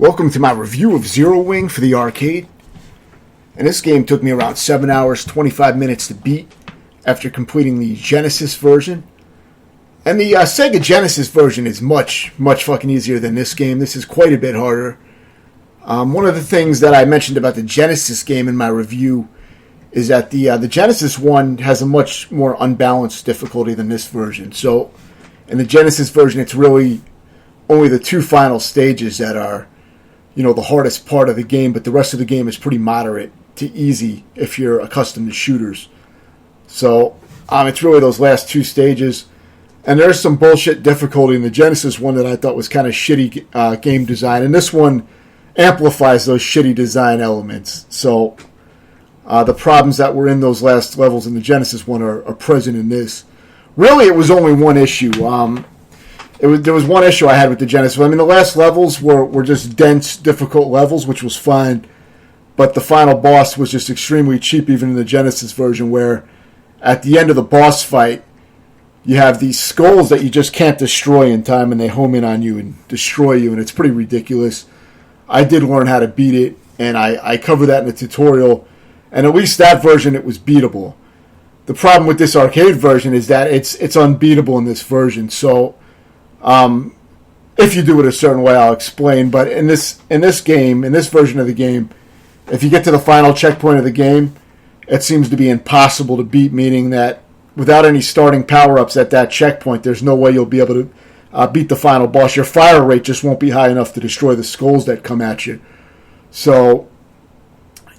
Welcome to my review of Zero Wing for the arcade. And this game took me around 7 hours, 25 minutes to beat after completing the Genesis version. And the Sega Genesis version is much fucking easier than this game. This is quite a bit harder. One of the things that I mentioned about the Genesis game in my review is that the Genesis one has a much more unbalanced difficulty than this version. So in the Genesis version, it's really only the two final stages that are, the hardest part of the game, but the rest of the game is pretty moderate to easy if you're accustomed to shooters. So it's really those last two stages. And there's some bullshit difficulty in the Genesis one that I thought was kind of shitty game design. And this one amplifies those shitty design elements. So the problems that were in those last levels in the Genesis one are present in this. Really, it was only one issue. There was one issue I had with the Genesis. I mean, the last levels were just dense, difficult levels, which was fine. But the final boss was just extremely cheap, even in the Genesis version, where at the end of the boss fight, you have these skulls that you just can't destroy in time, and they home in on you and destroy you, and it's pretty ridiculous. I did learn how to beat it, and I covered that in the tutorial, and at least that version, it was beatable. The problem with this arcade version is that it's unbeatable in this version, so if you do it a certain way, I'll explain. But in this version of the game, if you get to the final checkpoint of the game, it seems to be impossible to beat, meaning that without any starting power-ups at that checkpoint, there's no way you'll be able to beat the final boss. Your fire rate just won't be high enough to destroy the skulls that come at you. So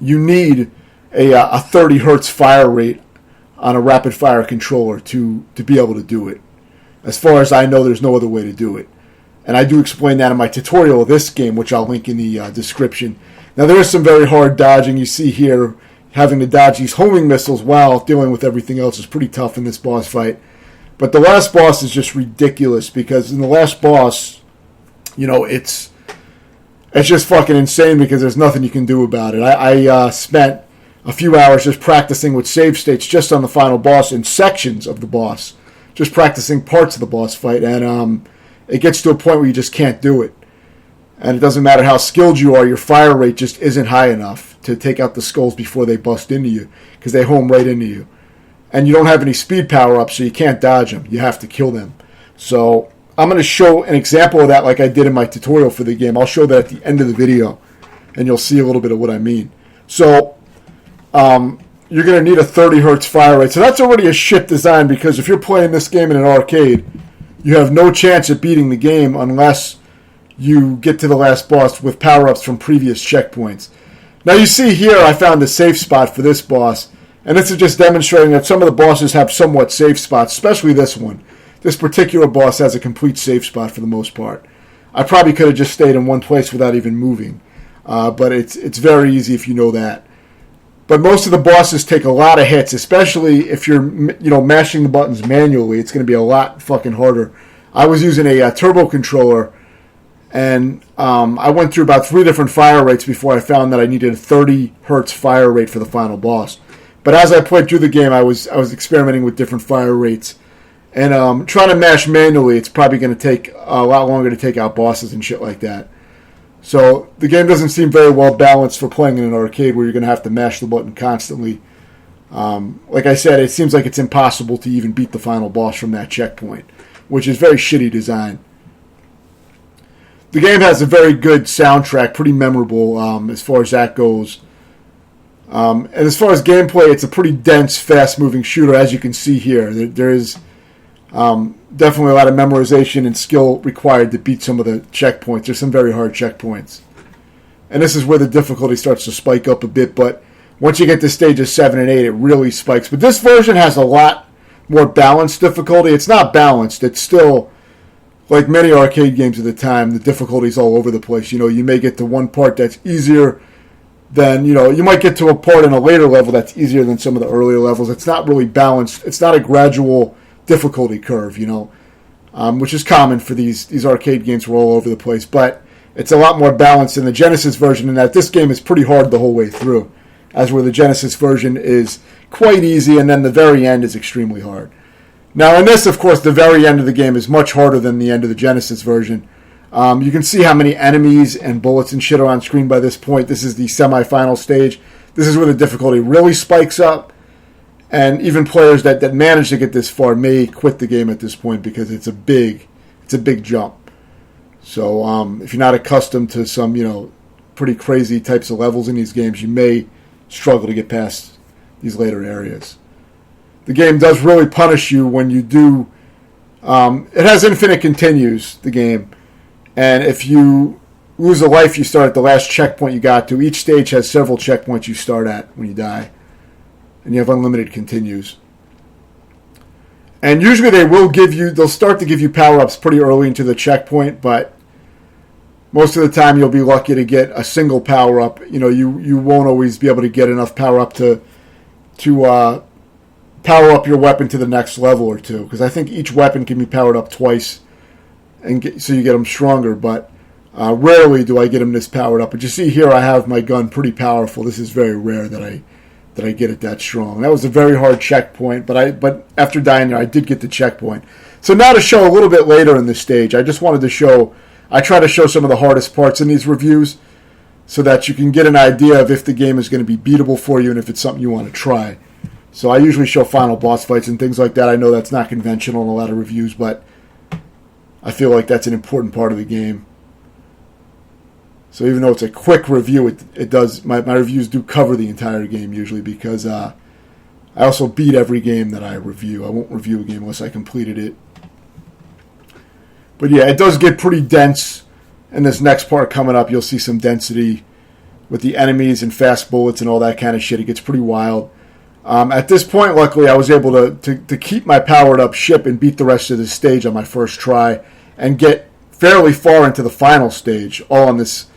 you need a 30 hertz fire rate on a rapid fire controller to be able to do it. As far as I know, there's no other way to do it. And I do explain that in my tutorial of this game, which I'll link in the description. Now, there is some very hard dodging. You see here, having to dodge these homing missiles while dealing with everything else is pretty tough in this boss fight. But the last boss is just ridiculous, because in the last boss, it's just fucking insane because there's nothing you can do about it. I spent a few hours just practicing with save states just on the final boss and sections of the boss. Just practicing parts of the boss fight, and it gets to a point where you just can't do it. And it doesn't matter how skilled you are, your fire rate just isn't high enough to take out the skulls before they bust into you, because they home right into you. And you don't have any speed power-ups, so you can't dodge them. You have to kill them. So I'm going to show an example of that like I did in my tutorial for the game. I'll show that at the end of the video, and you'll see a little bit of what I mean. So you're going to need a 30 hertz fire rate. So that's already a shit design, because if you're playing this game in an arcade, you have no chance at beating the game unless you get to the last boss with power-ups from previous checkpoints. Now you see here I found the safe spot for this boss, and this is just demonstrating that some of the bosses have somewhat safe spots, especially this one. This particular boss has a complete safe spot for the most part. I probably could have just stayed in one place without even moving, but it's very easy if you know that. But most of the bosses take a lot of hits, especially if you're mashing the buttons manually. It's going to be a lot fucking harder. I was using a turbo controller, and I went through about 3 different fire rates before I found that I needed a 30 hertz fire rate for the final boss. But as I played through the game, I was experimenting with different fire rates. And trying to mash manually, it's probably going to take a lot longer to take out bosses and shit like that. So the game doesn't seem very well balanced for playing in an arcade where you're going to have to mash the button constantly. Like I said, it seems like it's impossible to even beat the final boss from that checkpoint, which is very shitty design. The game has a very good soundtrack, pretty memorable as far as that goes. And as far as gameplay, it's a pretty dense, fast-moving shooter, as you can see here. There is definitely a lot of memorization and skill required to beat some of the checkpoints. There's some very hard checkpoints. And this is where the difficulty starts to spike up a bit, but once you get to stages 7 and 8, it really spikes. But this version has a lot more balanced difficulty. It's not balanced. It's still, like many arcade games at the time, the difficulty's all over the place. You may get to one part that's easier than, you might get to a part in a later level that's easier than some of the earlier levels. It's not really balanced. It's not a gradual difficulty curve, which is common for these arcade games. We're all over the place, but it's a lot more balanced in the Genesis version, in that this game is pretty hard the whole way through, as where the Genesis version is quite easy, and then the very end is extremely hard. Now in this, of course, the very end of the game is much harder than the end of the Genesis version, You can see how many enemies and bullets and shit are on screen by this point. This is the semifinal stage. This is where the difficulty really spikes up. And even players that manage to get this far may quit the game at this point because it's a big jump. So if you're not accustomed to some, pretty crazy types of levels in these games, you may struggle to get past these later areas. The game does really punish you when you do. It has infinite continues, the game. And if you lose a life, you start at the last checkpoint you got to. Each stage has several checkpoints you start at when you die. And you have unlimited continues. And usually they'll start to give you power-ups pretty early into the checkpoint, but most of the time you'll be lucky to get a single power-up. You won't always be able to get enough power-up to power up your weapon to the next level or two. Because I think each weapon can be powered up twice, so you get them stronger, but rarely do I get them this powered up. But you see here I have my gun pretty powerful. This is very rare that I get it that strong. That was a very hard checkpoint, but after dying there, I did get the checkpoint. So now to show a little bit later in this stage, I just wanted to show, I try to show some of the hardest parts in these reviews so that you can get an idea of if the game is going to be beatable for you and if it's something you want to try. So I usually show final boss fights and things like that. I know that's not conventional in a lot of reviews, but I feel like that's an important part of the game. So even though it's a quick review, it does. My reviews do cover the entire game usually because I also beat every game that I review. I won't review a game unless I completed it. But yeah, it does get pretty dense. In this next part coming up, you'll see some density with the enemies and fast bullets and all that kind of shit. It gets pretty wild. At this point, luckily, I was able to keep my powered up ship and beat the rest of the stage on my first try and get fairly far into the final stage, all on this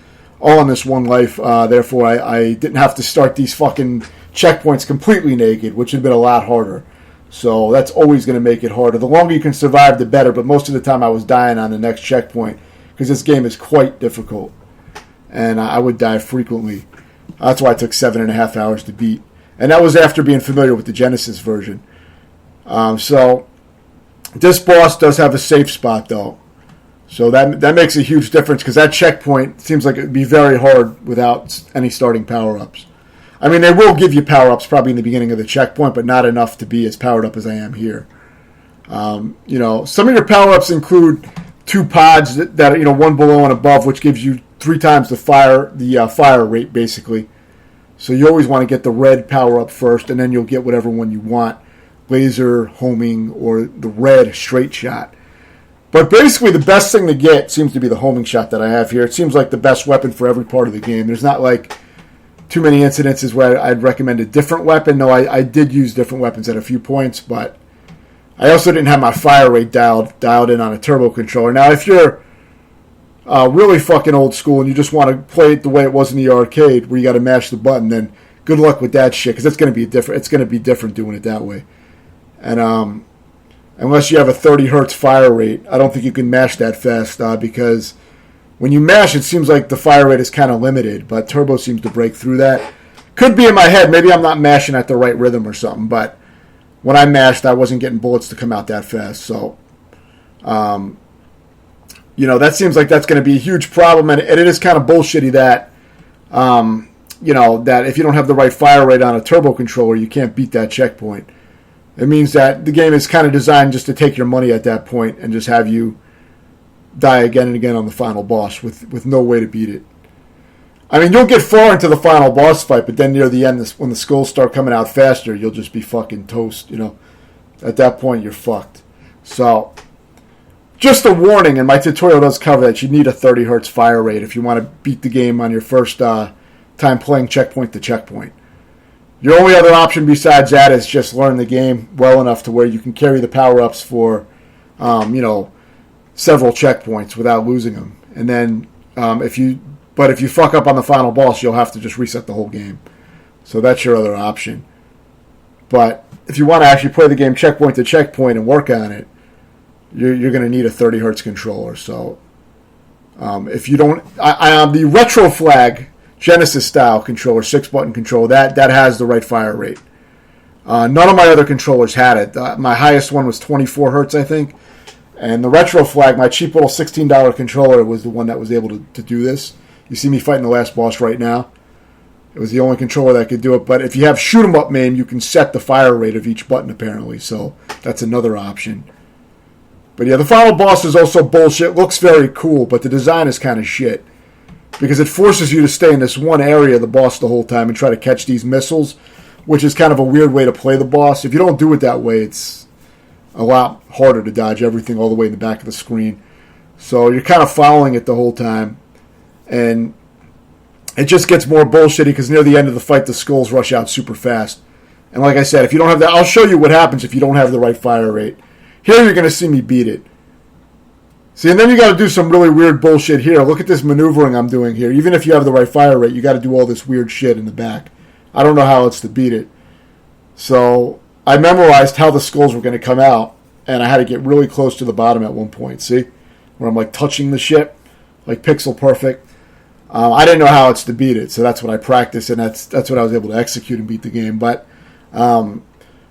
one life. Therefore, I didn't have to start these fucking checkpoints completely naked, which would have been a lot harder. So that's always going to make it harder. The longer you can survive, the better. But most of the time, I was dying on the next checkpoint because this game is quite difficult, and I would die frequently. That's why it took 7.5 hours to beat. And that was after being familiar with the Genesis version. So this boss does have a safe spot, though. So that makes a huge difference because that checkpoint seems like it would be very hard without any starting power-ups. I mean, they will give you power-ups probably in the beginning of the checkpoint, but not enough to be as powered up as I am here. Some of your power-ups include 2 pods that one below and above, which gives you 3 times the fire rate, basically. So you always want to get the red power-up first, and then you'll get whatever one you want. Laser, homing, or the red straight shot. But basically the best thing to get seems to be the homing shot that I have here. It seems like the best weapon for every part of the game. There's not like too many incidences where I'd recommend a different weapon. No, I did use different weapons at a few points, but I also didn't have my fire rate dialed in on a turbo controller. Now, if you're really fucking old school and you just want to play it the way it was in the arcade where you got to mash the button, then good luck with that shit because it's going to be different. It's going to be different doing it that way. And unless you have a 30 hertz fire rate, I don't think you can mash that fast because when you mash, it seems like the fire rate is kind of limited, but turbo seems to break through that. Could be in my head. Maybe I'm not mashing at the right rhythm or something, but when I mashed, I wasn't getting bullets to come out that fast. So, that seems like that's going to be a huge problem, and it is kind of bullshitty that, that if you don't have the right fire rate on a turbo controller, you can't beat that checkpoint. It means that the game is kind of designed just to take your money at that point and just have you die again and again on the final boss with no way to beat it. I mean, you'll get far into the final boss fight, but then near the end, when the skulls start coming out faster, you'll just be fucking toast, At that point, you're fucked. So, just a warning, and my tutorial does cover that you need a 30 hertz fire rate if you want to beat the game on your first time playing checkpoint to checkpoint. Your only other option besides that is just learn the game well enough to where you can carry the power-ups for, several checkpoints without losing them. And then if you fuck up on the final boss, you'll have to just reset the whole game. So that's your other option. But if you want to actually play the game checkpoint to checkpoint and work on it, you're going to need a 30 hertz controller. So if you don't, the Retro Flag Genesis style controller, 6-button controller, that has the right fire rate. None of my other controllers had it. My highest one was 24 hertz, I think. And the retro flag, my cheap little $16 controller, was the one that was able to do this. You see me fighting the last boss right now. It was the only controller that could do it. But if you have shoot 'em up MAME, you can set the fire rate of each button, apparently. So that's another option. But yeah, the final boss is also bullshit. Looks very cool, but the design is kind of shit. Because it forces you to stay in this one area of the boss the whole time and try to catch these missiles, which is kind of a weird way to play the boss. If you don't do it that way, it's a lot harder to dodge everything all the way in the back of the screen. So you're kind of following it the whole time. And it just gets more bullshitty because near the end of the fight, the skulls rush out super fast. And like I said, if you don't have that, I'll show you what happens if you don't have the right fire rate. Here you're going to see me beat it. See, and then you got to do some really weird bullshit here. Look at this maneuvering I'm doing here. Even if you have the right fire rate, you got to do all this weird shit in the back. I don't know how else to beat it. So I memorized how the skulls were going to come out, and I had to get really close to the bottom at one point. See? Where I'm like touching the ship, like pixel perfect. I didn't know how else to beat it, so that's what I practiced, and that's what I was able to execute and beat the game. But real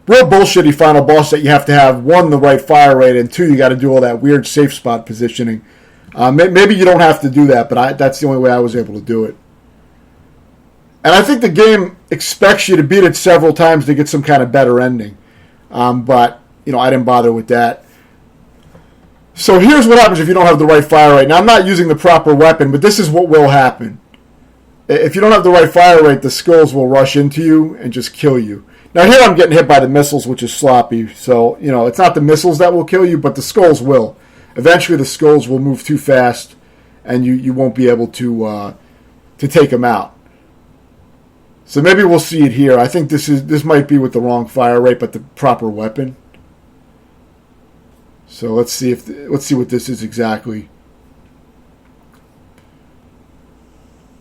bullshitty final boss that you have to have, one, the right fire rate, and two, you got to do all that weird safe spot positioning. Maybe you don't have to do that, but that's the only way I was able to do it. And I think the game expects you to beat it several times to get some kind of better ending. But, I didn't bother with that. So here's what happens if you don't have the right fire rate. Now, I'm not using the proper weapon, but this is what will happen. If you don't have the right fire rate, the skulls will rush into you and just kill you. Now, here I'm getting hit by the missiles, which is sloppy. So, it's not the missiles that will kill you, but the skulls will. Eventually, the skulls will move too fast, and you won't be able to take them out. So maybe we'll see it here. I think this might be with the wrong fire rate, but the proper weapon. So let's see what this is exactly.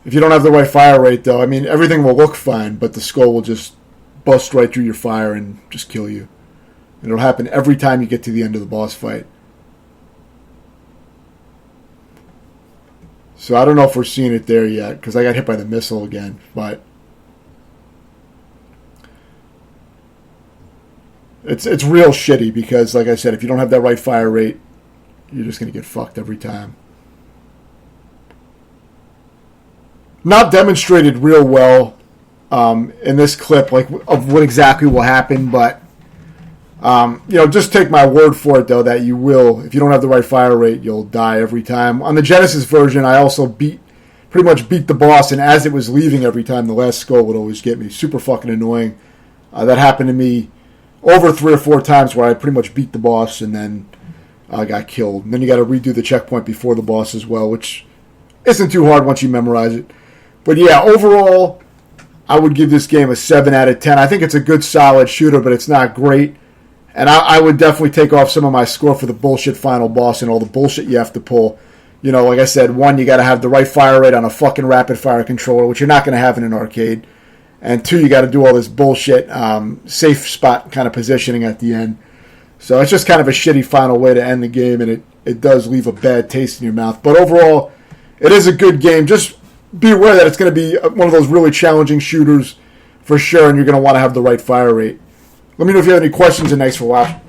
If you don't have the right fire rate, though, everything will look fine, but the skull will just bust right through your fire and just kill you. And it'll happen every time you get to the end of the boss fight. So I don't know if we're seeing it there yet, because I got hit by the missile again, but it's real shitty because, like I said, if you don't have that right fire rate, you're just going to get fucked every time. Not demonstrated real well in this clip, like of what exactly will happen, but just take my word for it, though, that you will. If you don't have the right fire rate, you'll die every time. On the Genesis version, I also pretty much beat the boss, and as it was leaving every time, the last skull would always get me. Super fucking annoying. That happened to me over 3 or 4 times where I pretty much beat the boss and then got killed. And then you got to redo the checkpoint before the boss as well, which isn't too hard once you memorize it. But yeah, overall, I would give this game a 7 out of 10. I think it's a good, solid shooter, but it's not great. And I would definitely take off some of my score for the bullshit final boss and all the bullshit you have to pull. Like I said, 1, you got to have the right fire rate on a fucking rapid fire controller, which you're not going to have in an arcade. And 2, you got to do all this bullshit safe spot kind of positioning at the end. So it's just kind of a shitty final way to end the game, and it does leave a bad taste in your mouth. But overall, it is a good game. Just be aware that it's going to be one of those really challenging shooters for sure, and you're going to want to have the right fire rate. Let me know if you have any questions, and thanks for watching.